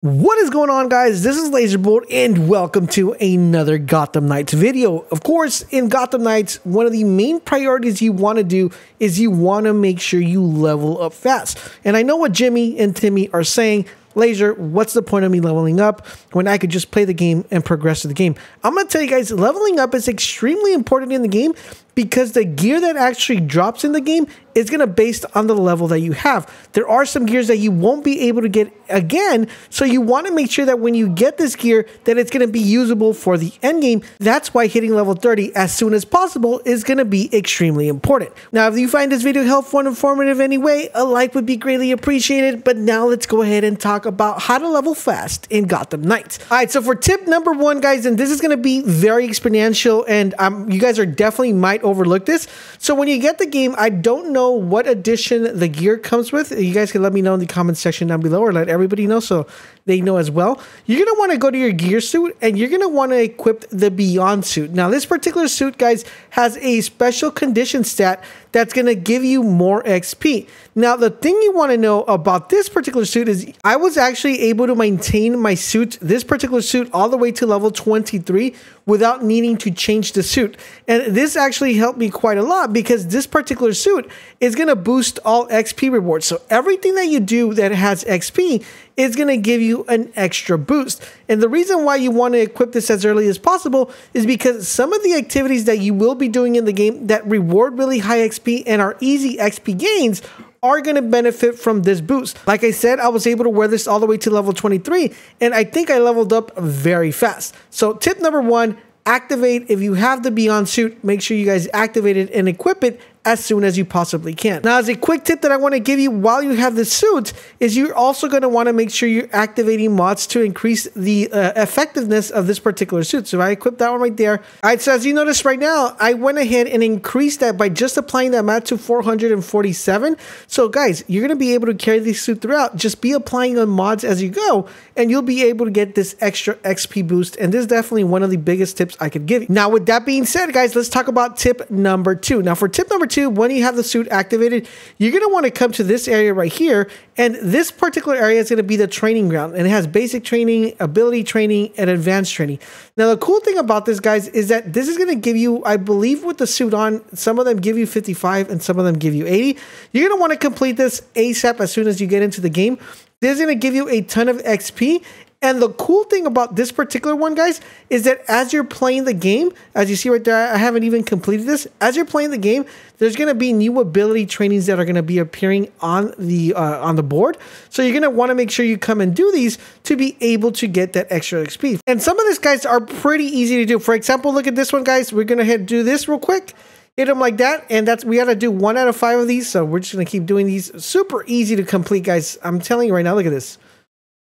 What is going on, guys? This is LaserBolt and welcome to another Gotham Knights video. Of course, in Gotham Knights, one of the main priorities you want to do is you want to make sure you level up fast. And I know what Jimmy and Timmy are saying. Laser, what's the point of me leveling up when I could just play the game and progress to the game? I'm going to tell you guys, leveling up is extremely important in the game because the gear that actually drops in the game is going to be based on the level that you have. There are some gears that you won't be able to get again, so you want to make sure that when you get this gear that it's going to be usable for the end game. That's why hitting level 30 as soon as possible is going to be extremely important. Now, if you find this video helpful and informative anyway, a like would be greatly appreciated. But now let's go ahead and talk about how to level fast in Gotham Knights. All right, so for tip number one, guys, and this is going to be very exponential, and you guys are definitely might overlook this. So when you get the game, I don't know what edition the gear comes with. You guys can let me know in the comment section down below, or let everybody know so they know as well. You're going to want to go to your gear suit and you're going to want to equip the Beyond suit. Now, this particular suit, guys, has a special condition stat that's going to give you more XP. Now, the thing you want to know about this particular suit is I was actually able to maintain my suit, this particular suit, all the way to level 23 without needing to change the suit. And this actually helped me quite a lot because this particular suit is going to boost all XP rewards. So everything that you do that has XP is going to give you an extra boost. And the reason why you want to equip this as early as possible is because some of the activities that you will be doing in the game that reward really high XP and are easy XP gains are going to benefit from this boost. Like I said, I was able to wear this all the way to level 23, and I think I leveled up very fast. So tip number one, activate. If you have the Beyond suit, make sure you guys activate it and equip it as soon as you possibly can. Now, as a quick tip that I want to give you while you have this suit is you're also going to want to make sure you're activating mods to increase the effectiveness of this particular suit. So I equipped that one right there. All right, so as you notice right now, I went ahead and increased that by just applying that mod to 447. So guys, you're going to be able to carry this suit throughout. Just be applying on mods as you go, and you'll be able to get this extra XP boost. And this is definitely one of the biggest tips I could give you. Now, with that being said, guys, let's talk about tip number two. Now, for tip number two, when you have the suit activated, you're going to want to come to this area right here, and this particular area is going to be the training ground, and it has basic training, ability training, and advanced training. Now, the cool thing about this, guys, is that this is going to give you, I believe with the suit on, some of them give you 55 and some of them give you 80. You're going to want to complete this ASAP as soon as you get into the game. This is going to give you a ton of XP. And the cool thing about this particular one, guys, is that as you're playing the game, as you see right there, I haven't even completed this. As you're playing the game, there's going to be new ability trainings that are going to be appearing on the board. So you're going to want to make sure you come and do these to be able to get that extra XP. And some of these, guys, are pretty easy to do. For example, look at this one, guys. We're going to do this real quick. Hit them like that, and we got to do 1 out of 5 of these. So we're just going to keep doing these. Super easy to complete, guys. I'm telling you right now, look at this.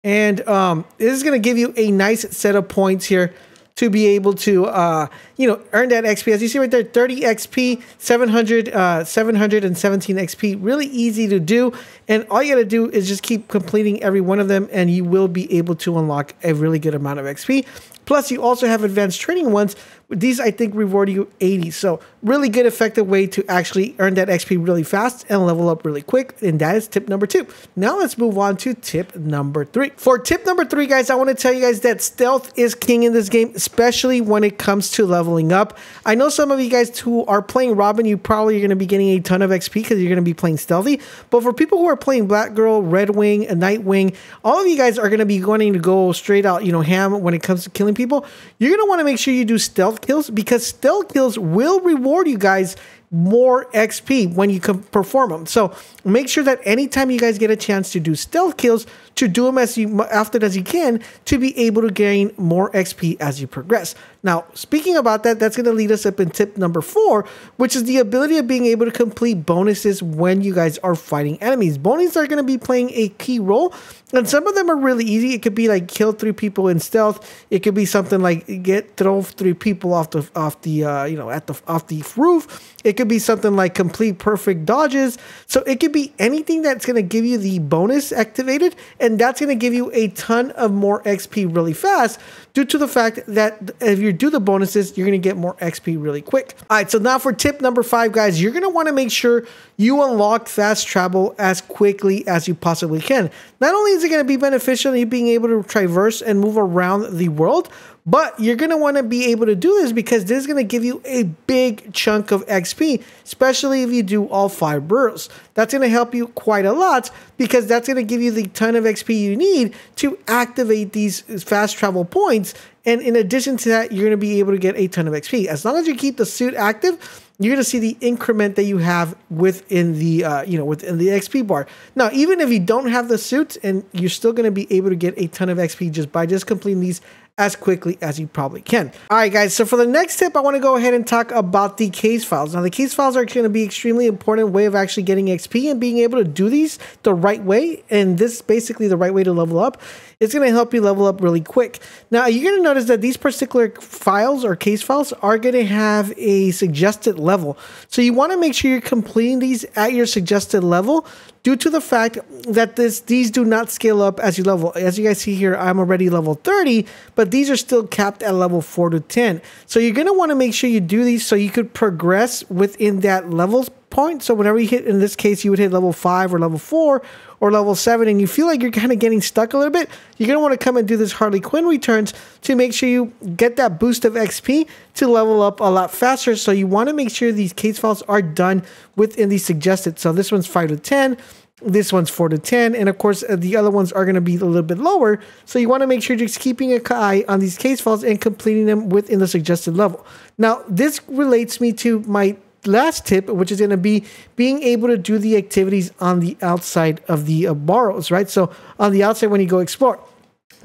And this is going to give you a nice set of points here to be able to, earn that XP. As you see right there, 30 XP, 717 XP. Really easy to do. And all you got to do is just keep completing every one of them, and you will be able to unlock a really good amount of XP. Plus, you also have advanced training ones. These, I think, reward you 80. So really good, effective way to actually earn that XP really fast and level up really quick. And that is tip number two. Now let's move on to tip number three. For tip number three, guys, I want to tell you guys that stealth is king in this game, especially when it comes to leveling up. I know some of you guys who are playing Robin, you probably are going to be getting a ton of XP because you're going to be playing stealthy. But for people who are playing Batgirl, Redwing, and Nightwing, all of you guys are going to be wanting to go straight out, ham when it comes to killing people. You're going to want to make sure you do stealth kills because stealth kills will reward you guys more XP when you can perform them. So make sure that anytime you guys get a chance to do stealth kills, to do them as often as you can to be able to gain more XP as you progress. Now, speaking about that, that's going to lead us up in tip number 4, which is the ability of being able to complete bonuses when you guys are fighting enemies. Bonuses are going to be playing a key role, and some of them are really easy. It could be like kill 3 people in stealth. It could be something like throw 3 people off the roof. It could be something like complete perfect dodges. So it could be anything that's going to give you the bonus activated, and that's going to give you a ton of more XP really fast due to the fact that if you do the bonuses, you're going to get more XP really quick. All right, so now for tip number 5, guys, you're going to want to make sure you unlock fast travel as quickly as you possibly can. Not only is it going to be beneficial in you being able to traverse and move around the world, but you're going to want to be able to do this because this is going to give you a big chunk of XP, especially if you do all 5 boroughs. That's going to help you quite a lot because that's going to give you the ton of XP you need to activate these fast travel points. And in addition to that, you're going to be able to get a ton of XP. As long as you keep the suit active, you're going to see the increment that you have within the within the XP bar. Now, even if you don't have the suit, and you're still going to be able to get a ton of XP just by completing these as quickly as you probably can. All right, guys, so for the next tip, I want to go ahead and talk about the case files. Now, the case files are going to be extremely important way of actually getting XP and being able to do these the right way, and this is basically the right way to level up. It's going to help you level up really quick. Now, you're going to notice that these particular files or case files are going to have a suggested level. So you want to make sure you're completing these at your suggested level due to the fact that these do not scale up as you level. As you guys see here, I'm already level 30, but these are still capped at level 4 to 10. So you're going to want to make sure you do these so you could progress within that levels point. So whenever you hit, in this case, you would hit level 5 or level 4 or level 7, and you feel like you're kind of getting stuck a little bit, you're going to want to come and do this Harley Quinn returns to make sure you get that boost of XP to level up a lot faster. So you want to make sure these case files are done within the suggested. So this one's 5 to 10. This one's 4 to 10, and of course the other ones are going to be a little bit lower. So you want to make sure you're just keeping an eye on these case files and completing them within the suggested level. Now, this relates me to my last tip, which is going to be being able to do the activities on the outside of the boroughs, right? So on the outside when you go explore.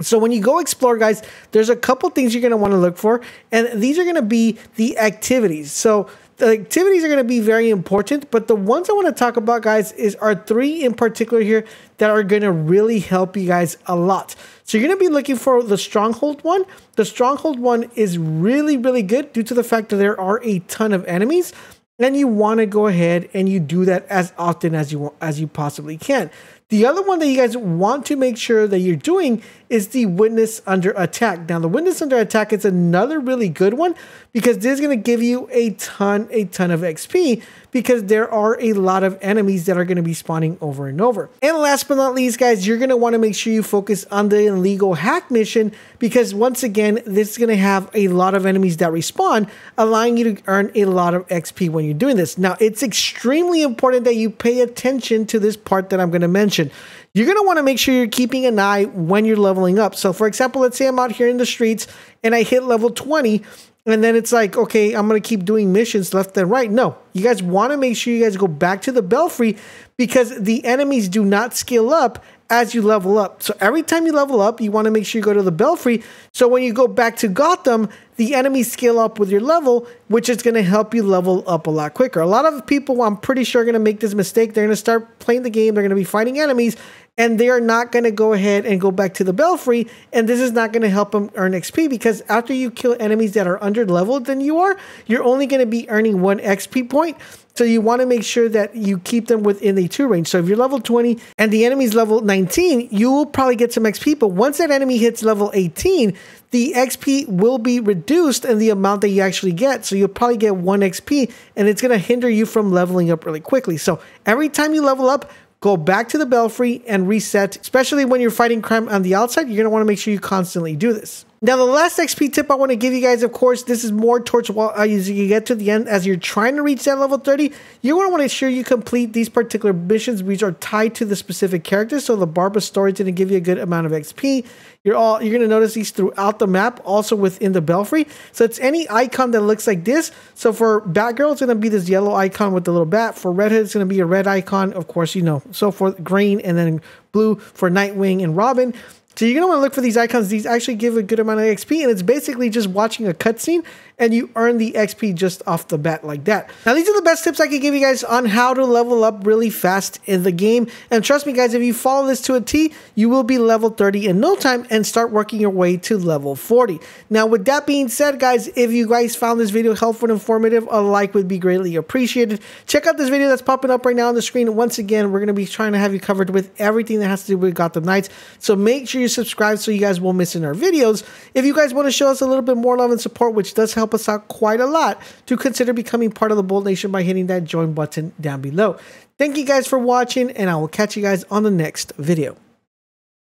So when you go explore, guys, there's a couple things you're going to want to look for, and these are going to be the activities. So the activities are going to be very important, but the ones I want to talk about, guys, are 3 in particular here that are going to really help you guys a lot. So you're going to be looking for the Stronghold one. The Stronghold one is really, really good due to the fact that there are a ton of enemies, and you want to go ahead and you do that as often as you possibly can. The other one that you guys want to make sure that you're doing is the Witness Under Attack. Now, the Witness Under Attack is another really good one because this is going to give you a ton of XP because there are a lot of enemies that are going to be spawning over and over. And last but not least, guys, you're going to want to make sure you focus on the illegal hack mission because once again, this is going to have a lot of enemies that respawn, allowing you to earn a lot of XP when you're doing this. Now, it's extremely important that you pay attention to this part that I'm going to mention. You're going to want to make sure you're keeping an eye when you're leveling up. So for example, let's say I'm out here in the streets and I hit level 20 and then it's like, okay, I'm going to keep doing missions left and right. No, you guys want to make sure you guys go back to the belfry because the enemies do not scale up as you level up. So every time you level up, you want to make sure you go to the belfry. So when you go back to Gotham, the enemies scale up with your level, which is going to help you level up a lot quicker. A lot of people, I'm pretty sure, are going to make this mistake. They're going to start playing the game. They're going to be fighting enemies, and they are not going to go ahead and go back to the belfry. And this is not going to help them earn XP because after you kill enemies that are under leveled than you are, you're only going to be earning 1 XP point. So you want to make sure that you keep them within the 2 range. So if you're level 20 and the enemy's level 19, you will probably get some XP. But once that enemy hits level 18, the XP will be reduced in the amount that you actually get. So you'll probably get 1 XP, and it's going to hinder you from leveling up really quickly. So every time you level up, go back to the belfry and reset, especially when you're fighting crime on the outside. You're going to want to make sure you constantly do this. Now, the last XP tip I want to give you guys, of course, this is more towards as you get to the end, as you're trying to reach that level 30, you're going to want to ensure you complete these particular missions, which are tied to the specific characters. So the Barbara story is going to give you a good amount of XP. You're going to notice these throughout the map, also within the belfry. So it's any icon that looks like this. So for Batgirl, it's going to be this yellow icon with the little bat. For Red Hood, it's going to be a red icon, of course, you know. So for green and then blue for Nightwing and Robin. So you're going to want to look for these icons. These actually give a good amount of XP, and it's basically just watching a cutscene, and you earn the XP just off the bat like that. Now, these are the best tips I can give you guys on how to level up really fast in the game. And trust me, guys, if you follow this to a T, you will be level 30 in no time and start working your way to level 40. Now, with that being said, guys, if you guys found this video helpful and informative, a like would be greatly appreciated. Check out this video that's popping up right now on the screen. Once again, we're going to be trying to have you covered with everything that has to do with Gotham Knights. So make sure you to subscribe so you guys won't miss in our videos. If you guys want to show us a little bit more love and support, which does help us out quite a lot, to consider becoming part of the Bolt Nation by hitting that join button down below. Thank you guys for watching, and I will catch you guys on the next video.